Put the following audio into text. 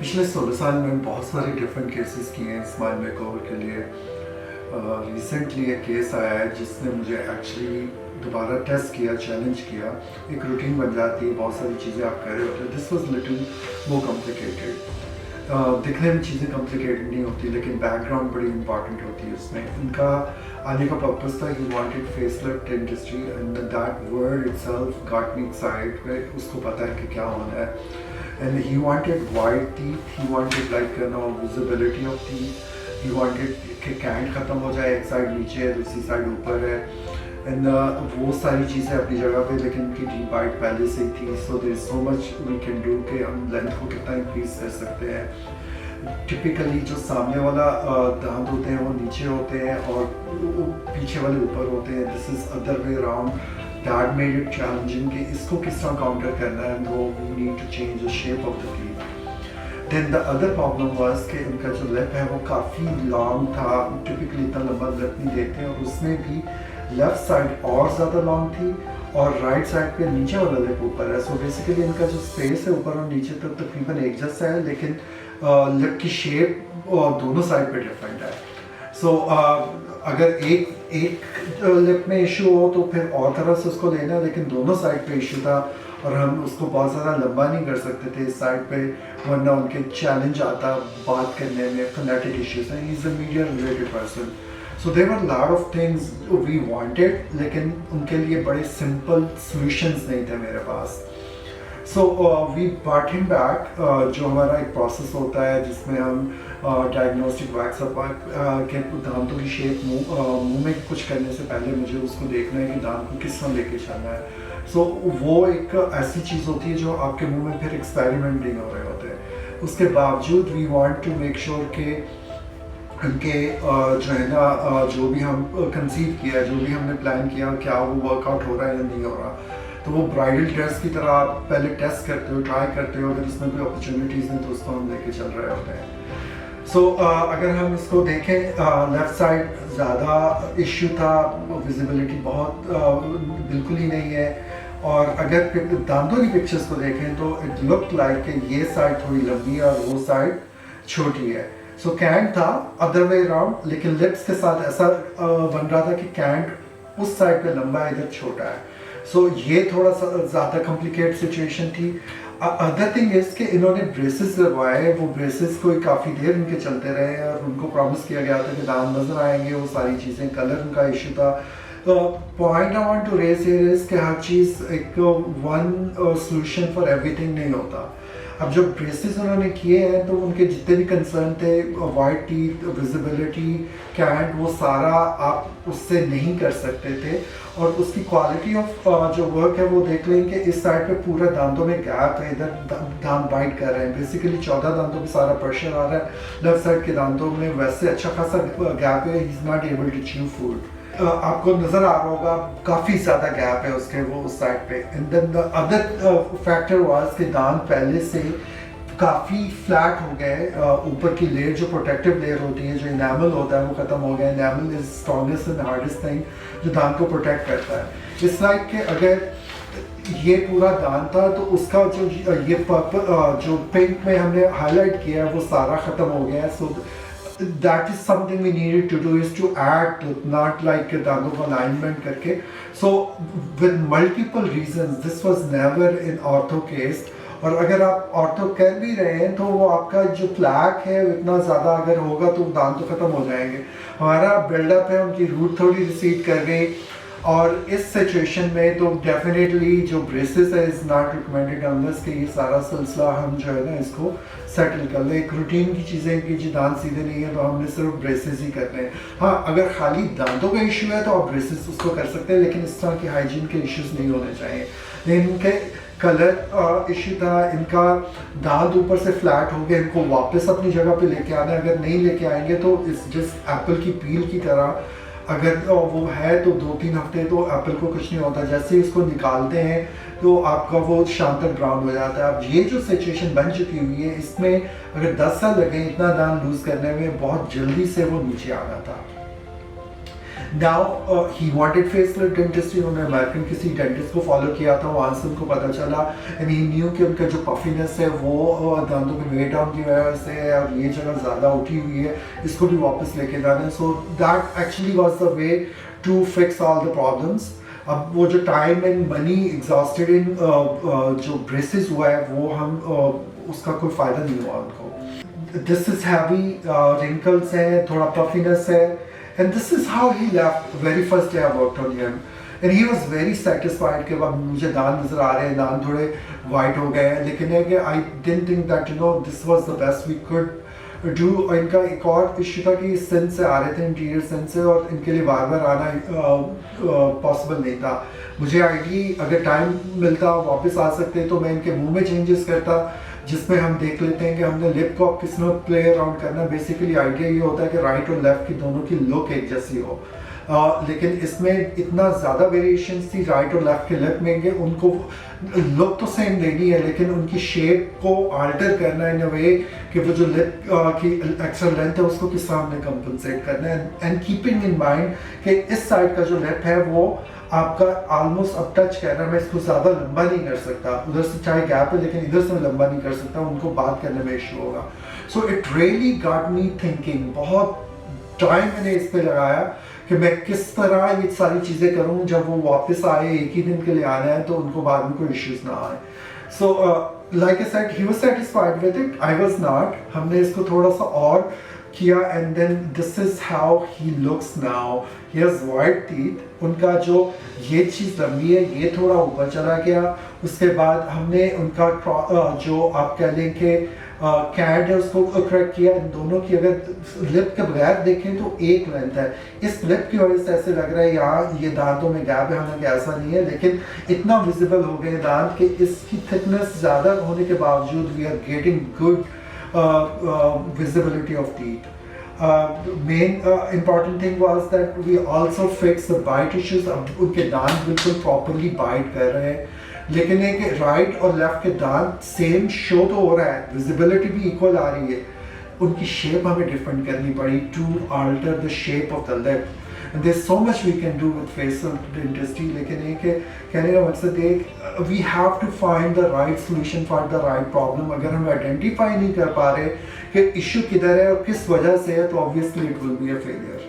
पिछले 16 साल में बहुत सारे डिफरेंट केसेस किए हैं स्माइल मेकओवर के लिए। रिसेंटली एक केस आया है जिसने मुझे एक्चुअली दोबारा टेस्ट किया, चैलेंज किया। एक रूटीन बन जाती है, बहुत सारी चीज़ें आप कर रहे होते हैं। This was little more complicated. दिखने में चीज़ें कॉम्प्लिकेटेड नहीं होती, लेकिन बैकग्राउंड बड़ी इंपॉर्टेंट होती है उसमें। इनका आने का पर्पस था he wanted facelift industry and that word itself got me excited. उसको पता है कि क्या होना है। And he wanted white teeth, he wanted like visibility of teeth, he wanted कि कैंट ख़त्म हो जाए, एक साइड नीचे है दूसरी साइड ऊपर है। एंड वो सारी चीज़ें अपनी जगह पे, लेकिन उनकी डीप बाइट पहले से ही थी। So there is so much we can do कि हम लेंथ को कितना इंक्रीज कर सकते हैं। टिपिकली जो सामने वाला दांत होते हैं वो नीचे होते हैं और पीछे वाले ऊपर होते हैं। This is other way around. That made it challenging कि इसको किस तरह काउंटर करना है। वो we need to change the shape of the teeth. Then the other problem was कि उनका जो lip है वो काफ़ी लॉन्ग था। टिपिकली इतना लंबा lip नहीं देखते, और उसमें भी लेफ्ट साइड और ज़्यादा लॉन्ग थी और राइट साइड पे नीचे वाला लिप ऊपर है। सो बेसिकली इनका जो स्पेस है ऊपर और नीचे तक तकरीबन एक जैसा है, लेकिन लिप की शेप दोनों साइड पे डिफरेंट है। सो अगर एक लिप में इशू हो तो फिर और तरह से उसको लेना है, लेकिन दोनों साइड पे इशू था और हम उसको बहुत ज़्यादा लंबा नहीं कर सकते थे इस साइड पे, वरना उनके चैलेंज आता बात करने में। फोनेटिक इश्यूज हैं, he is a media related person. So there were lot of things we wanted, लेकिन उनके लिए बड़े सिंपल सॉल्यूशंस नहीं थे मेरे पास। So we brought him back. जो हमारा एक प्रोसेस होता है जिसमें हम डायग्नोस्टिक वैक्स के दांतों की शेप मुंह में कुछ करने से पहले मुझे उसको देखना है कि दांत को किस तरह लेके चलना है। सो वो एक ऐसी चीज़ होती है जो आपके मुंह में फिर एक्सपेरिमेंट नहीं हो रहे होते हैं। उसके बावजूद we want to make sure कि उनके जो है ना जो भी हम कंसीव किया, जो भी हमने प्लान किया, क्या वो वर्कआउट हो रहा है या नहीं हो रहा। तो वो ब्राइडल टेस्ट की तरह आप पहले टेस्ट करते हो, ट्राई करते हो। अगर इसमें कोई अपॉर्चुनिटीज़ हैं तो उसको हम लेके चल रहे होते हैं। सो अगर हम इसको देखें, लेफ़्ट साइड ज़्यादा इश्यू था, विजिबिलिटी बहुत बिल्कुल ही नहीं है। और अगर दांतों की पिक्चर्स को देखें तो इट लुक लाइक कि ये साइड थोड़ी लंबी है और वो साइड छोटी है। सो कैंट था अदर वे अराउंड, लेकिन लिप्स के साथ ऐसा बन रहा था कि कैंट उस साइड पे लंबा है, इधर छोटा है। सो ये थोड़ा सा ज़्यादा कॉम्प्लिकेट सिचुएशन थी। अदर थिंग इज़ कि इन्होंने ब्रेसेस लगवाए। वो ब्रेसेस कोई काफ़ी देर उनके चलते रहे और उनको प्रॉमिस किया गया था कि दांत नज़र आएंगे, वो सारी चीज़ें। कलर उनका इशू था। Point I want to raise here is कि हर चीज़ एक वन सोल्यूशन फॉर एवरीथिंग नहीं होता। अब जो ब्रेसेस उन्होंने किए हैं तो उनके जितने भी कंसर्न थे, वाइट टीथ, विजिबिलिटी, कैंट, वो सारा आप उससे नहीं कर सकते थे। और उसकी क्वालिटी ऑफ जो वर्क है वो देख लें कि इस साइड पे पूरा दांतों में गैप है, इधर दांत बाइट कर रहे हैं। बेसिकली 14 दांतों पे सारा प्रेशर आ रहा है। लेफ्ट साइड के दांतों में वैसे अच्छा खासा गैप है, he is not able to chew food. आपको नज़र आ रहा होगा काफ़ी ज़्यादा गैप है उसके वो उस साइड पे। And then the other factor was कि दांत पहले से काफ़ी फ्लैट हो गए। ऊपर की लेयर जो प्रोटेक्टिव लेयर होती है, जो इनामल होता है, वो ख़त्म हो गया। Enamel is strongest and hardest thing जो दांत को प्रोटेक्ट करता है। इस लाइक के अगर ये पूरा दांत था तो उसका जो ये जो पिंक में हमने हाईलाइट किया है वो सारा ख़त्म हो गया है। सो that is something we needed to do, is to add, not like दांतों को alignment करके। So with multiple reasons this was never in ortho case। और अगर आप ऑर्थो कर भी रहे हैं तो वो आपका जो प्लैक है इतना ज़्यादा अगर होगा तो दांत तो ख़त्म हो जाएंगे। हमारा बिल्डअप है, उनकी रूट थोड़ी रिसीड कर गई। और इस सिचुएशन में तो डेफिनेटली जो ब्रेसेस है इज़ नॉट रिकमेंडेड अनलेस कि ये सारा सिलसिला हम जो है ना इसको सेटल कर लें। एक रूटीन की चीज़ें कि जी दांत सीधे नहीं है तो हमने सिर्फ ब्रेसेस ही करने हैं। हाँ, अगर खाली दांतों का इशू है तो आप ब्रेसेस उसको कर सकते हैं, लेकिन इस तरह के हाइजीन के इश्यूज नहीं होने चाहिए। लेकिन इनके कलर इशू था, इनका दांत ऊपर से फ्लैट हो गए, इनको वापस अपनी जगह पे लेके आना है। अगर नहीं लेके आएंगे तो इस जिस एप्पल की पील की तरह अगर वो है तो 2-3 हफ्ते तो एप्पल को कुछ नहीं होता। जैसे ही इसको निकालते हैं तो आपका वो शांतर ब्राउन हो जाता है। अब ये जो सिचुएशन बन चुकी हुई है, इसमें अगर 10 साल लगे इतना दांत लूज़ करने में, बहुत जल्दी से वो नीचे आना था। Now he wanted facelift dentistry, उन्होंने अमेरिकन किसी डेंटिस्ट को फॉलो किया था, वहाँ से उनको पता चला एंड ही न्यू कि उनका जो पफिनेस है वो दांतों के वेट डाउन की वजह से है और ये जगह ज़्यादा उठी हुई है, इसको भी वापस लेके जाना है. So that actually was the way to fix all the problems. अब वो जो time and money exhausted in जो ब्रेसेस हुआ है वो हम उसका कोई फ़ायदा नहीं हुआ उनको. दिस इज़ हैवी, रिंकल्स हैं, थोड़ा पफिनेस है. And this is how he left very first day I worked on him. And he was very satisfied कि अब मुझे दांत नज़र आ रहे हैं, दांत थोड़े वाइट हो गए हैं, लेकिन है कि I didn't think that this was the best we could do. और इनका एक और इशू था कि सिंध से आ रहे थे, इंटीरियर सिंध से, और इनके लिए बार बार आना पॉसिबल नहीं था. मुझे आइडिया अगर टाइम मिलता वापस आ सकते तो मैं इनके मुंह में चेंजेस करता, जिसमें हम देख लेते हैं कि हमने लिप को किस में प्ले अराउंड करना. बेसिकली आइडिया ये होता है कि राइट और लेफ्ट की दोनों की लुक एक जैसी हो, लेकिन इसमें इतना ज़्यादा वेरिएशंस थी राइट और लेफ्ट के लिप में कि उनको लुक तो सेम लेनी है लेकिन उनकी शेप को आल्टर करना इन अ वे कि वो जो लिप की एक्स्ट्रा लेंथ है उसको किस तरह हमने कंपनसेट करना है. एंड कीपिंग इन माइंड कि इस साइड का जो लिप है वो आपका ऑलमोस्ट अब टच कर रहा है, मैं इसको ज़्यादा लंबा नहीं कर सकता, उधर से चाहे गैप है लेकिन इधर से मैं लंबा नहीं कर सकता, उनको बात करने में इशू होगा. So it really got me thinking. बहुत टाइम मैंने इस पर लगाया कि मैं किस तरह ये सारी चीज़ें करूँ, जब वो वापस आए एक ही दिन के लिए आना है तो उनको बाद में कोई इश्यूज ना आए. So like I said he was satisfied with it, I was not. हमने इसको थोड़ा सा और किया and then this is how he looks now. He has white teeth. उनका जो ये चीज़ लंबी है ये थोड़ा ऊपर चला गया. उसके बाद हमने उनका जो आप कह लें कि कैट है उसको करेक्ट किया. इन दोनों की अगर लिप के बगैर देखें तो एक लेंथ है. इस लिप की वजह से ऐसे लग रहा है यहाँ ये दांतों में गैप है, हालांकि ऐसा नहीं है, लेकिन इतना विजिबल हो गए दांत कि इसकी थिकनेस ज़्यादा होने के बावजूद we are getting good visibility of teeth. Main important thing was that we also fixed the bite issues. अब उनके दांत बिल्कुल properly bite कर रहे हैं, लेकिन है कि राइट और लेफ्ट के दांत सेम शो तो हो रहा है, विजिबिलिटी भी इक्वल आ रही है, उनकी शेप हमें डिफरेंट करनी पड़ी to alter the shape of the lip. And there's so much we can do with facial dentistry. लेकिन एक कहने का मकसद एक we have to find the right solution for the right problem. अगर हम identify नहीं कर पा रहे कि इशू किधर है और किस वजह से है तो obviously it will be a failure.